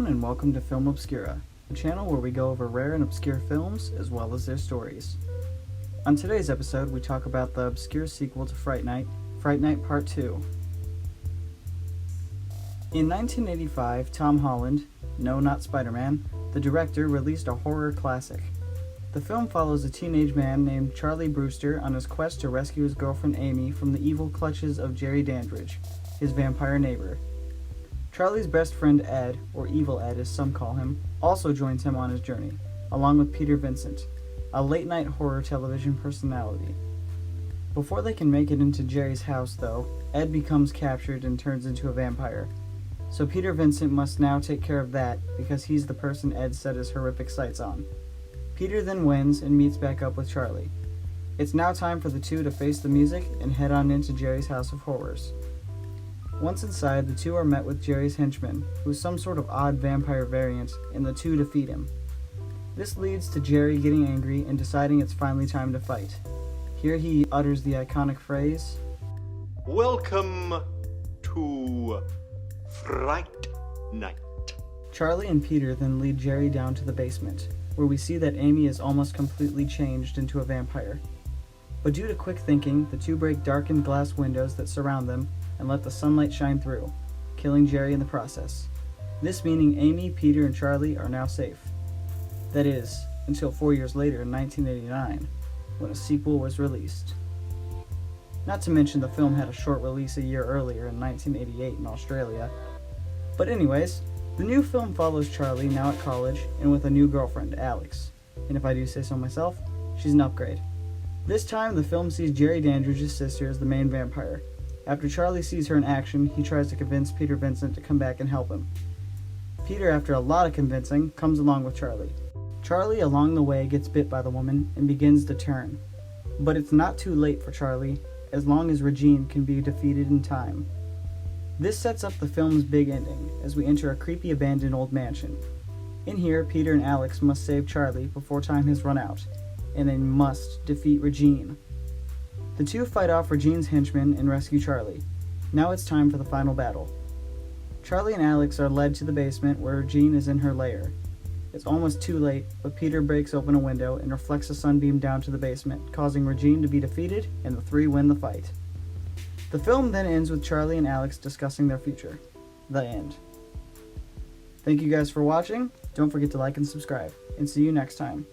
everyone, and welcome to Film Obscura, a channel where we go over rare and obscure films as well as their stories. On today's episode, we talk about the obscure sequel to Fright Night, Fright Night Part 2. In 1985, Tom Holland, no not Spider-Man, the director, released a horror classic. The film follows a teenage man named Charlie Brewster on his quest to rescue his girlfriend Amy from the evil clutches of Jerry Dandridge, his vampire neighbor. Charlie's best friend Ed, or Evil Ed as some call him, also joins him on his journey, along with Peter Vincent, a late-night horror television personality. Before they can make it into Jerry's house, though, Ed becomes captured and turns into a vampire. So Peter Vincent must now take care of that because he's the person Ed set his horrific sights on. Peter then wins and meets back up with Charlie. It's now time for the two to face the music and head on into Jerry's house of horrors. Once inside, the two are met with Jerry's henchman, who's some sort of odd vampire variant, and the two defeat him. This leads to Jerry getting angry and deciding it's finally time to fight. Here he utters the iconic phrase, "Welcome to Fright Night." Charlie and Peter then lead Jerry down to the basement, where we see that Amy is almost completely changed into a vampire. But due to quick thinking, the two break darkened glass windows that surround them and let the sunlight shine through, killing Jerry in the process. This meaning Amy, Peter, and Charlie are now safe. That is, until 4 years later in 1989, when a sequel was released. Not to mention the film had a short release a year earlier in 1988 in Australia. But anyways, the new film follows Charlie, now at college, and with a new girlfriend, Alex. And if I do say so myself, she's an upgrade. This time, the film sees Jerry Dandridge's sister as the main vampire. After Charlie sees her in action, he tries to convince Peter Vincent to come back and help him. Peter, after a lot of convincing, comes along with Charlie. Charlie, along the way, gets bit by the woman and begins to turn. But it's not too late for Charlie, as long as Regine can be defeated in time. This sets up the film's big ending, as we enter a creepy abandoned old mansion. In here, Peter and Alex must save Charlie before time has run out, and they must defeat Regine. The two fight off Regine's henchmen and rescue Charlie. Now it's time for the final battle. Charlie and Alex are led to the basement where Regine is in her lair. It's almost too late, but Peter breaks open a window and reflects a sunbeam down to the basement, causing Regine to be defeated, and the three win the fight. The film then ends with Charlie and Alex discussing their future. The end. Thank you guys for watching. Don't forget to like and subscribe, and see you next time.